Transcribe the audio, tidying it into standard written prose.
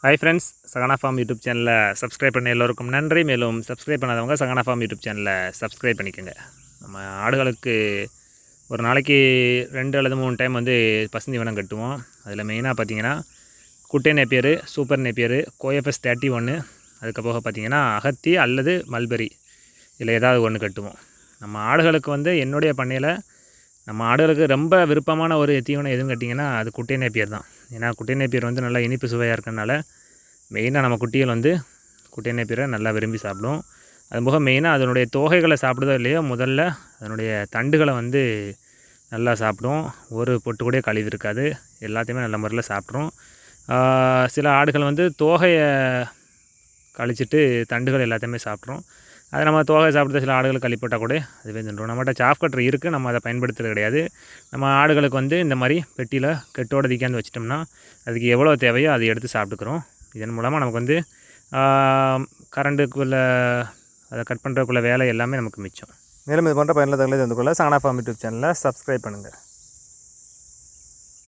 Hi friends, Sahana form YouTube சேனலை subscribe பண்ண எல்லோருக்கும் நன்றி. மேலும் சப்ஸ்கிரைப் பண்ணாதவங்க சகனா ஃபார்ம் யூடியூப் சேனலை சப்ஸ்கிரைப் பண்ணிக்கோங்க. நம்ம ஆடுகளுக்கு ஒரு நாளைக்கு 2 அல்லது 3 டைம் வந்து பசுந்தீவனம் கட்டுவோம். அதில் மெயினாக பார்த்திங்கன்னா குட்டை நேப்பியர், சூப்பர் நேப்பியர், கோஎஃப்எஸ் 31, அதுக்கப்புறம் பார்த்திங்கன்னா அகத்தி அல்லது மல்பெரி, இதில் ஏதாவது ஒன்று கட்டுவோம். நம்ம ஆடுகளுக்கு வந்து என்னுடைய பண்ணையில் நம்ம ஆடுகளுக்கு ரொம்ப விருப்பமான ஒரு தீவனம் எதுவும் கேட்டிங்கன்னா அது குட்டை நேப்பியர் தான். ஏன்னா குட்டை நேப்பியர் வந்து நல்லா இனிப்பு சுவையாக இருக்கிறதுனால மெயினாக நம்ம குட்டிகள் வந்து குட்டை நேப்பியரை நல்லா விரும்பி சாப்பிடும். அதுபோக மெயினாக அதனுடைய தோகைகளை சாப்பிடுதோ இல்லையோ, முதல்ல அதனுடைய தண்டுகளை வந்து நல்லா சாப்பிடும். ஒரு பொட்டு கூட கழிவு இருக்காது, எல்லாத்தையுமே நல்ல முறையில் சாப்பிட்ரும். சில ஆடுகள் வந்து தோகையை கழிச்சிட்டு தண்டுகள் எல்லாத்தையுமே சாப்பிட்ரும். அதை நம்ம தோகை சாப்பிட்டு சில ஆடுகள் கழிப்பட்டால் கூட அதுவே தின்றும். நம்மகிட்ட சாஃப் கட்டர் இருக்குது, நம்ம அதை பயன்படுத்துறது கிடையாது. நம்ம ஆடுகளுக்கு வந்து இந்த மாதிரி பெட்டியில் கெட்டோட திக்காந்து வச்சிட்டோம்னா அதுக்கு எவ்வளோ தேவையோ அதை எடுத்து சாப்பிட்டுக்கிறோம். இதன் மூலமாக நமக்கு வந்து கரண்ட்டுக்குள்ளே அதை கட் பண்ணுறதுக்குள்ள வேலை எல்லாமே நமக்கு மிச்சம். மேலும் இது போன்ற பயனுள்ள தகவலை தெரிந்து கொள்ள சகனா ஃபார்ம் யூடியூப் சேனலை சப்ஸ்கிரைப் பண்ணுங்கள்.